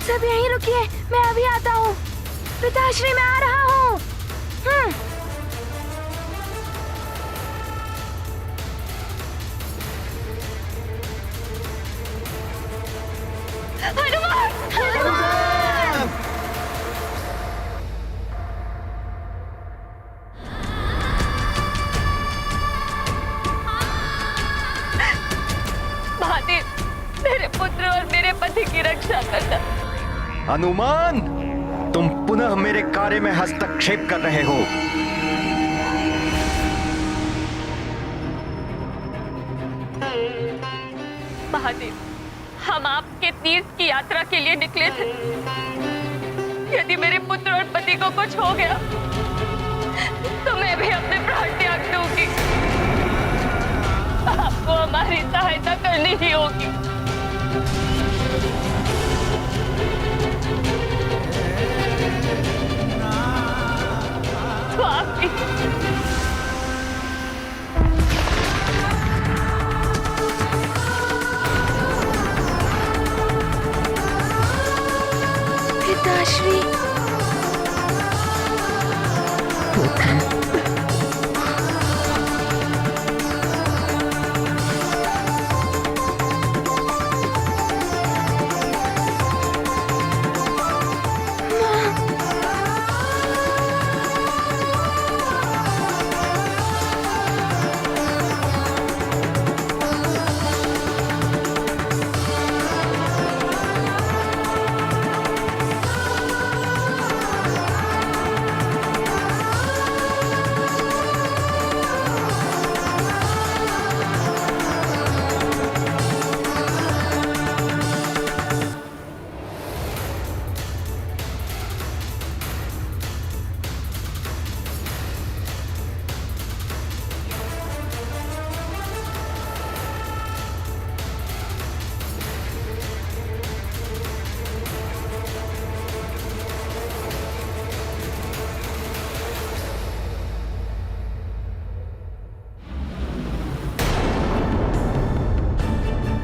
सब यहीं रुकिए, मैं अभी आता हूँ। पिताश्री मैं आ रहा हूँ। हनुमान! हनुमान! महादेव, मेरे पुत्र और मेरे पति की रक्षा करना। हनुमान, तुम पुनः मेरे कार्य में हस्तक्षेप कर रहे हो। महादेव, हम आपके तीर्थ की यात्रा के लिए निकले थे। यदि मेरे पुत्र और पति को कुछ हो गया तो मैं भी अपने प्राण त्याग दूंगी। आपको हमारी सहायता करनी ही होगी। स्वामी, पिताश्री,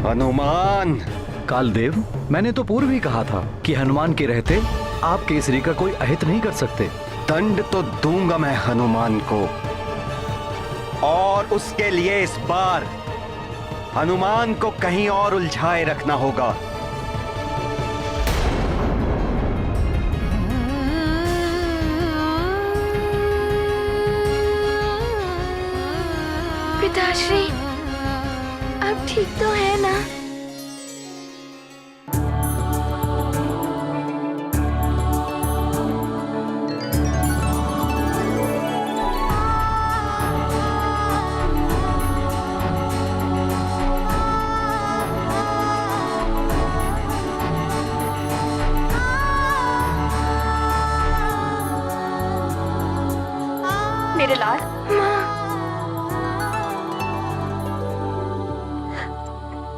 हनुमान! कालदेव, मैंने तो पूर्व ही कहा था कि हनुमान के रहते आप केसरी का कोई अहित नहीं कर सकते। दंड तो दूंगा मैं हनुमान को, और उसके लिए इस बार हनुमान को कहीं और उलझाए रखना होगा। पिताश्री, अब ठीक तो है ना? मेरे लाल,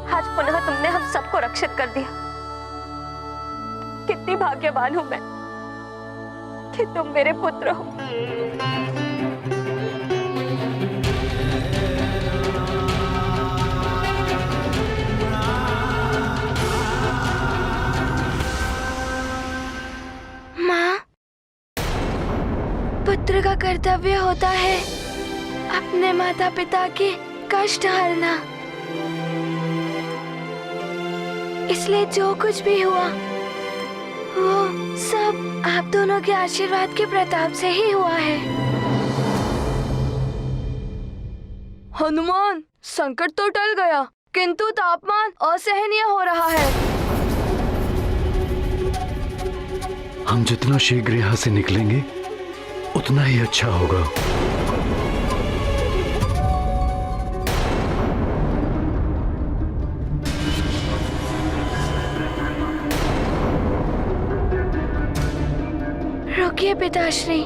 आज पुनः तुमने हम सबको रक्षित कर दिया। कितनी भाग्यवान हूं मैं कि तुम मेरे पुत्र हो। माँ, पुत्र का कर्तव्य होता है अपने माता पिता के कष्ट हरना। इसलिए जो कुछ भी हुआ वो सब आप दोनों के आशीर्वाद के प्रताप से ही हुआ है। हनुमान, संकट तो टल गया, किंतु तापमान असहनीय हो रहा है। हम जितना शीघ्र यहाँ से निकलेंगे उतना ही अच्छा होगा। रुकिए पिताश्री,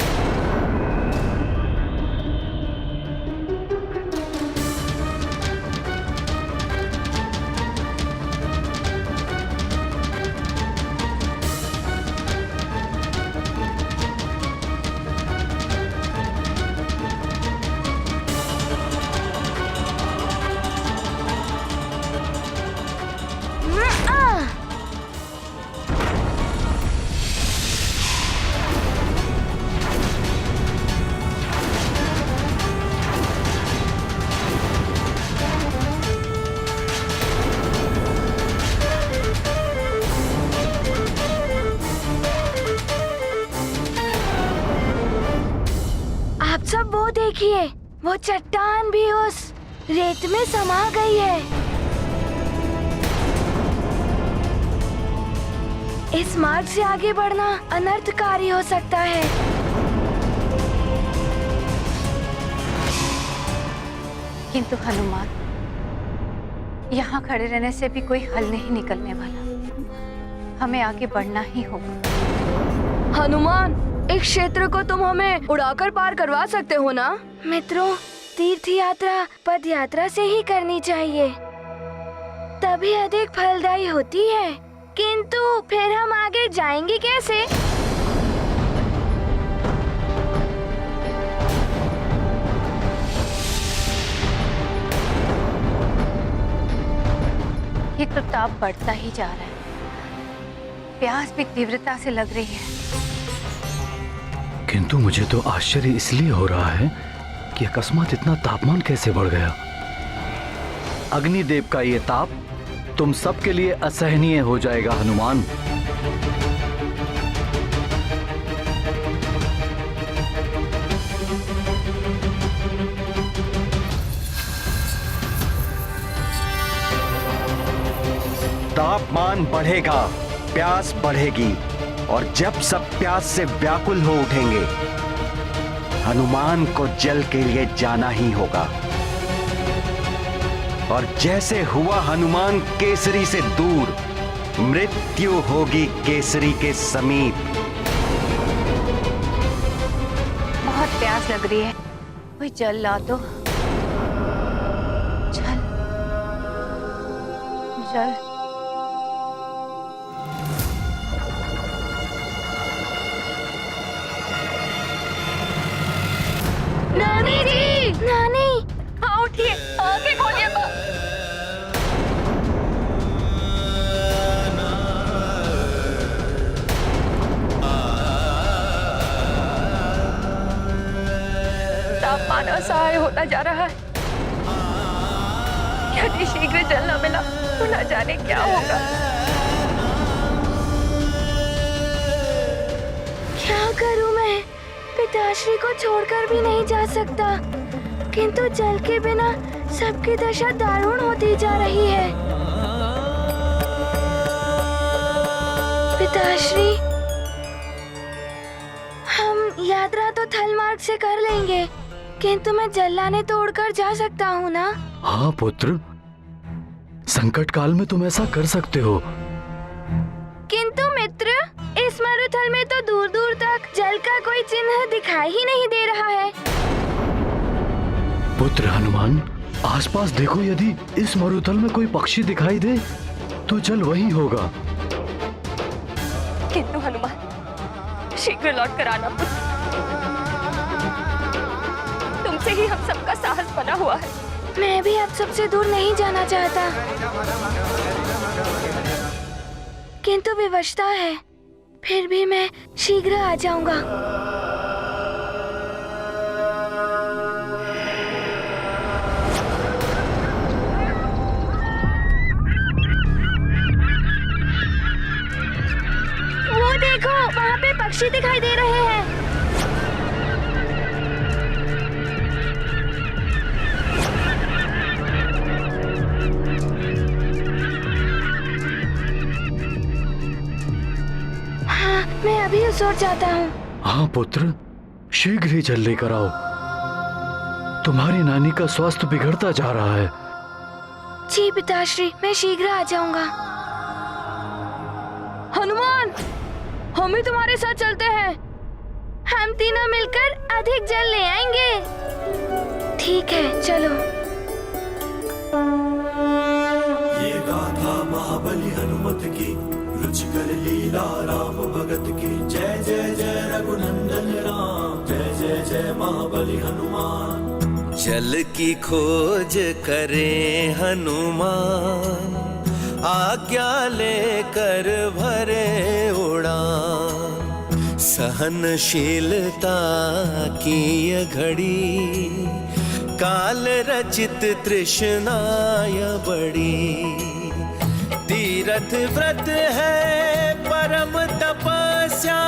देखिए, वो चट्टान भी उस रेत में समा गई है। इस मार्ग से आगे बढ़ना अनर्थकारी हो सकता है। किंतु हनुमान, यहाँ खड़े रहने से भी कोई हल नहीं निकलने वाला। हमें आगे बढ़ना ही होगा। हनुमान, इस क्षेत्र को तुम हमें उड़ाकर पार करवा सकते हो ना? मित्रों, तीर्थ यात्रा पद यात्रा से ही करनी चाहिए, तभी अधिक फलदायी होती है। किंतु फिर हम आगे जाएंगे कैसे? ये तो ताप बढ़ता ही जा रहा है। प्यास भी तीव्रता से लग रही है। किंतु मुझे तो आश्चर्य इसलिए हो रहा है कि अकस्मात इतना तापमान कैसे बढ़ गया। अग्निदेव का ये ताप तुम सबके लिए असहनीय हो जाएगा हनुमान। तापमान बढ़ेगा, प्यास बढ़ेगी, और जब सब प्यास से व्याकुल हो उठेंगे, हनुमान को जल के लिए जाना ही होगा। और जैसे हुआ हनुमान केसरी से दूर, मृत्यु होगी केसरी के समीप। बहुत प्यास लग रही है, कोई जल ला दो। जल, जल। नानी जी, नानी, हाँ उठिए, आगे खोलिए। तापमान असहाय होता जा रहा है। यदि शीघ्र जल न मिला तो न जाने क्या होगा। क्या करूं मैं? पिताश्री को छोड़कर भी नहीं जा सकता, किंतु जल के बिना सबकी दशा दारुण होती जा रही है। पिताश्री, हम यात्रा तो थल मार्ग से कर लेंगे, किंतु मैं जल लाने तो उड़कर जा सकता हूँ ना? हाँ पुत्र, संकट काल में तुम ऐसा कर सकते हो। किंतु मित्र, इस मरुथल में तो दूर दूर तक जल का कोई चिन्ह दिखाई ही नहीं दे रहा है। पुत्र हनुमान, आसपास देखो, यदि इस मरुथल में कोई पक्षी दिखाई दे तो जल वही होगा। किंतु हनुमान, शीघ्र लौट कर आना पुत्र। तुमसे ही हम सबका साहस बना हुआ है। मैं भी अब सबसे दूर नहीं जाना चाहता, किंतु विवशता है। फिर भी मैं शीघ्र आ जाऊंगा। वो देखो, वहाँ पे पक्षी दिखाई दे रहे हैं। मैं अभी उस ओर जाता हूँ। हाँ पुत्र, शीघ्र ही जल लेकर आओ। तुम्हारी नानी का स्वास्थ्य बिगड़ता जा रहा है। जी पिताश्री, मैं शीघ्र आ जाऊंगा। हनुमान, हम भी तुम्हारे साथ चलते हैं। हम तीनों मिलकर अधिक जल ले आएंगे। ठीक है, चलो। ये गाथा महाबली हनुमत की, रुचिकर लीला राम भगत की। जय जय जय रघुनंदन राम, जय जय जय महाबली हनुमान। जल की खोज करे हनुमान, आज्ञा लेकर भरे उड़ान। सहनशीलता की ये घड़ी, काल रचित तृष्णाय बड़ी। तीरथ व्रत है परम तपस्या,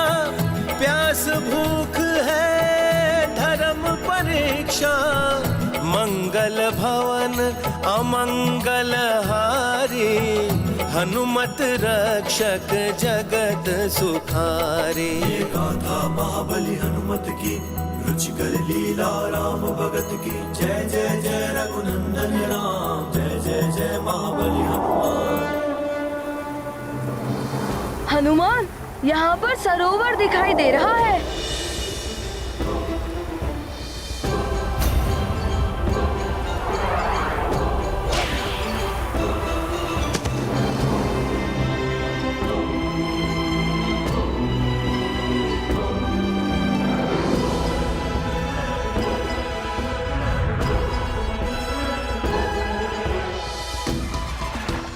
प्यास भूख है धर्म परीक्षा। रक्षा मंगल भवन अमंगल हारी हनुमत रक्षक जगत सुखारे। ये गाथा महाबली हनुमत की रुचिकर लीला राम भगत की। जय जय जय रघुनंदन राम, जय जय जय महाबली हनुमान। हनुमान, यहाँ पर सरोवर दिखाई दे रहा है।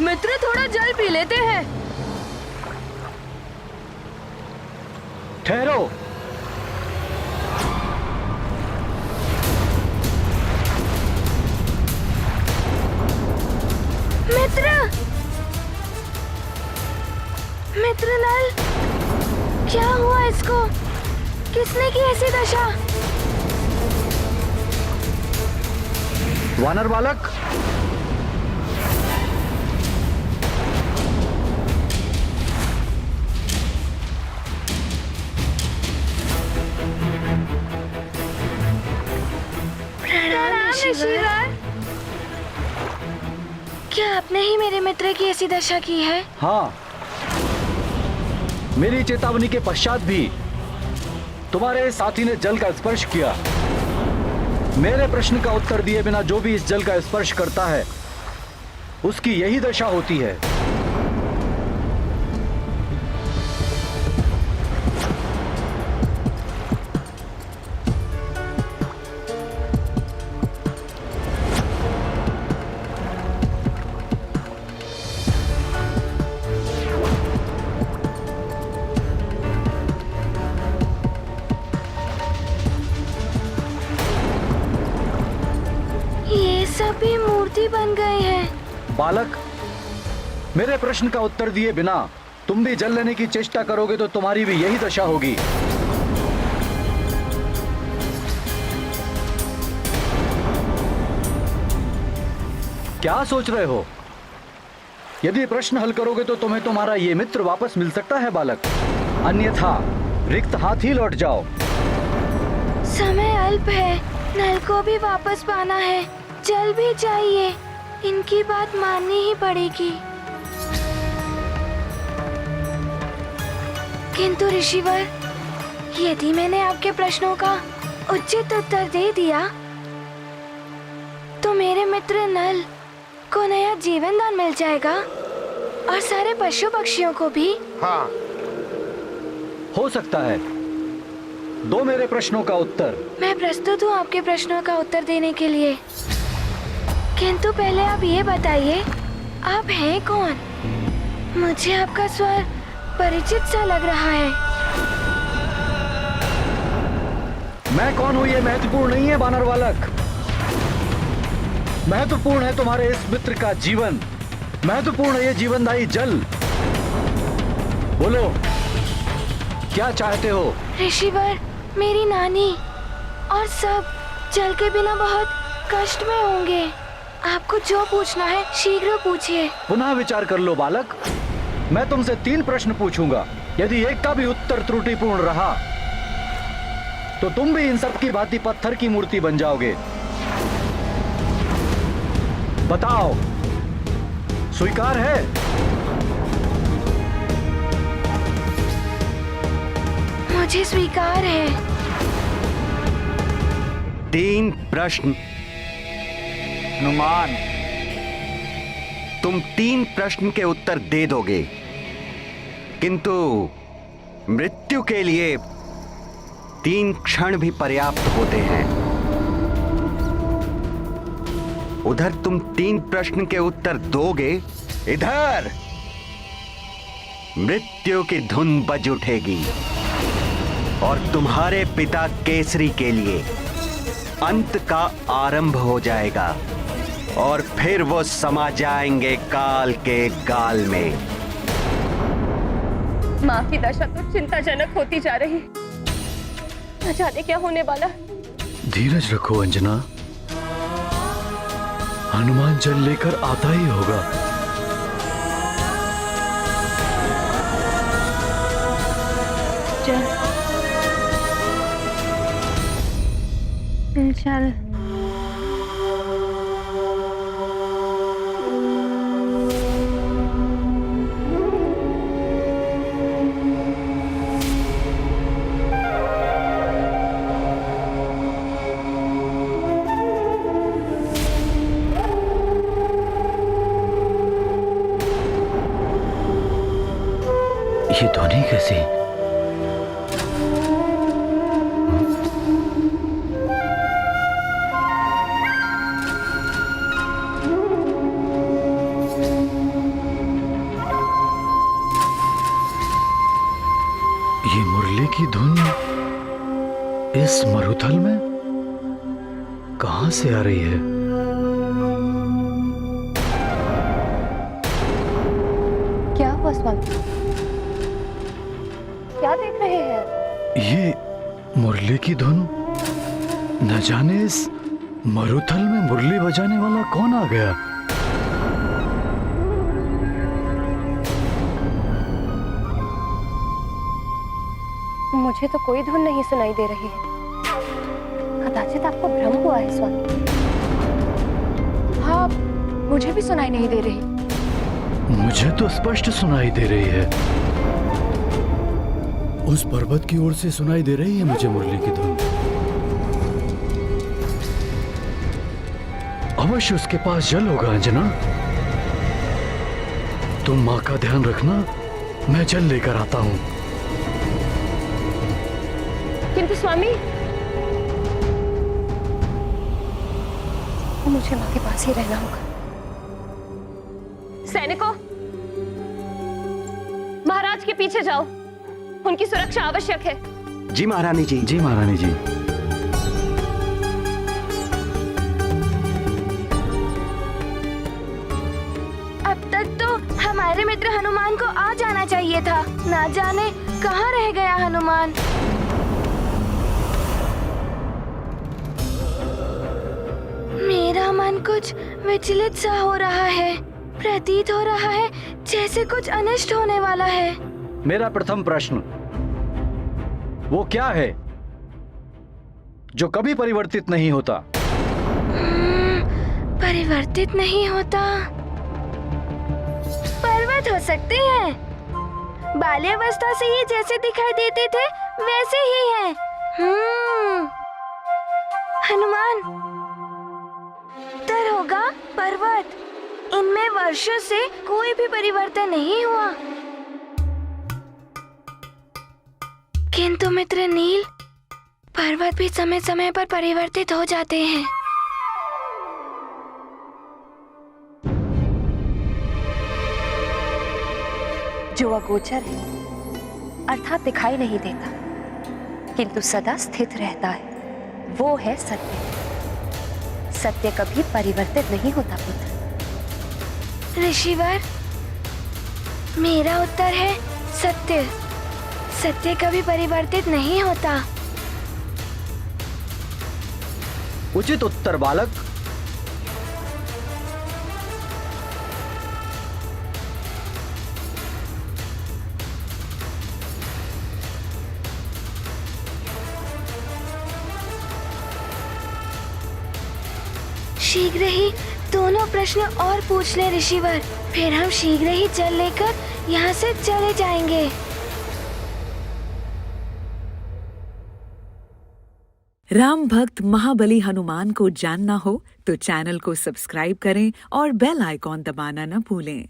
मित्र, थोड़ा जल पी लेते हैं। ठहरो। मित्र, मित्र नल, क्या हुआ इसको? किसने की ऐसी दशा? वानर बालक, ऋषिवर, क्या आपने ही मेरे मित्र की ऐसी दशा की है? हाँ, मेरी चेतावनी के पश्चात भी तुम्हारे साथी ने जल का स्पर्श किया। मेरे प्रश्न का उत्तर दिए बिना जो भी इस जल का स्पर्श करता है उसकी यही दशा होती है। सभी मूर्ति बन गए हैं। बालक, मेरे प्रश्न का उत्तर दिए बिना तुम भी जल लेने की चेष्टा करोगे तो तुम्हारी भी यही दशा होगी। क्या सोच रहे हो? यदि प्रश्न हल करोगे तो तुम्हें तुम्हारा ये मित्र वापस मिल सकता है बालक, अन्यथा रिक्त हाथ ही लौट जाओ। समय अल्प है, नल को भी वापस पाना है, जल भी चाहिए, इनकी बात माननी ही पड़ेगी। किंतु ऋषिवर, यदि मैंने आपके प्रश्नों का उचित उत्तर दे दिया तो मेरे मित्र नल को नया जीवन दान मिल जाएगा और सारे पशु पक्षियों को भी। हाँ, हो सकता है। दो मेरे प्रश्नों का उत्तर। मैं प्रस्तुत हूँ आपके प्रश्नों का उत्तर देने के लिए, किंतु पहले आप ये बताइए, आप हैं कौन? मुझे आपका स्वर परिचित सा लग रहा है। मैं कौन हूं ये महत्वपूर्ण नहीं है बानर बालक। महत्वपूर्ण है तुम्हारे इस मित्र का जीवन, महत्वपूर्ण है ये जीवनदायी जल। बोलो, क्या चाहते हो? ऋषिवर, मेरी नानी और सब जल के बिना बहुत कष्ट में होंगे। आपको जो पूछना है शीघ्र पूछिए। पुनः विचार कर लो बालक। मैं तुमसे 3 प्रश्न पूछूंगा, यदि एक का भी उत्तर त्रुटिपूर्ण रहा तो तुम भी इन सब की भांति पत्थर की मूर्ति बन जाओगे। बताओ, स्वीकार है? मुझे स्वीकार है। 3 प्रश्न। हनुमान, तुम 3 प्रश्न के उत्तर दे दोगे, किंतु मृत्यु के लिए 3 क्षण भी पर्याप्त होते हैं। उधर तुम 3 प्रश्न के उत्तर दोगे, इधर मृत्यु की धुन बज उठेगी और तुम्हारे पिता केसरी के लिए अंत का आरंभ हो जाएगा और फिर वो समा जाएंगे काल के गाल में। माँ की दशा तो चिंताजनक होती जा रही, न जाने क्या होने वाला। धीरज रखो अंजना, हनुमान जल लेकर आता ही होगा। चल ये ध्वनि कैसी? ये मुरली की धुन इस मरुथल में कहां से आ रही है? क्या हुआ स्वामी? क्या देख रहे हैं? ये मुरली की धुन, न जाने इस मरुथल में मुरली बजाने वाला कौन आ गया? मुझे तो कोई धुन नहीं सुनाई दे रही है। कदाचित आपको भ्रम हुआ है स्वामी। हाँ, मुझे भी सुनाई नहीं दे रही। मुझे तो स्पष्ट सुनाई दे रही है। उस पर्वत की ओर से सुनाई दे रही है मुझे मुरली की धुन। अवश्य उसके पास जल होगा अंजना। तुम मां का ध्यान रखना, मैं जल लेकर आता हूं। किंतु स्वामी, मुझे मां के पास ही रहना होगा। सैनिकों, महाराज के पीछे जाओ, उनकी सुरक्षा आवश्यक है। जी महारानी जी। जी महारानी जी। अब तक तो हमारे मित्र हनुमान को आ जाना चाहिए था। ना जाने कहाँ रह गया हनुमान। मेरा मन कुछ विचलित सा हो रहा है। प्रतीत हो रहा है जैसे कुछ अनिष्ट होने वाला है। मेरा प्रथम प्रश्न, वो क्या है जो कभी परिवर्तित नहीं होता? परिवर्तित नहीं होता? पर्वत हो सकते हैं। बाल्यावस्था से ही जैसे दिखाई देते थे वैसे ही हैं। हनुमान उत्तर होगा पर्वत। इनमें वर्षों से कोई भी परिवर्तन नहीं हुआ। किंतु मित्र नील, पर्वत भी समय समय पर परिवर्तित हो जाते हैं। जो अगोचर है, अर्थात दिखाई नहीं देता, किंतु सदा स्थित रहता है, वो है सत्य। सत्य कभी परिवर्तित नहीं होता पुत्र। ऋषिवर, मेरा उत्तर है सत्य। सत्य कभी परिवर्तित नहीं होता। उचित उत्तर बालक। शीघ्र ही दोनों प्रश्न और पूछ ले ऋषिवर, फिर हम शीघ्र ही जल लेकर यहाँ से चले जाएंगे। राम भक्त महाबली हनुमान को जानना हो तो चैनल को सब्सक्राइब करें और बेल आइकॉन दबाना न भूलें।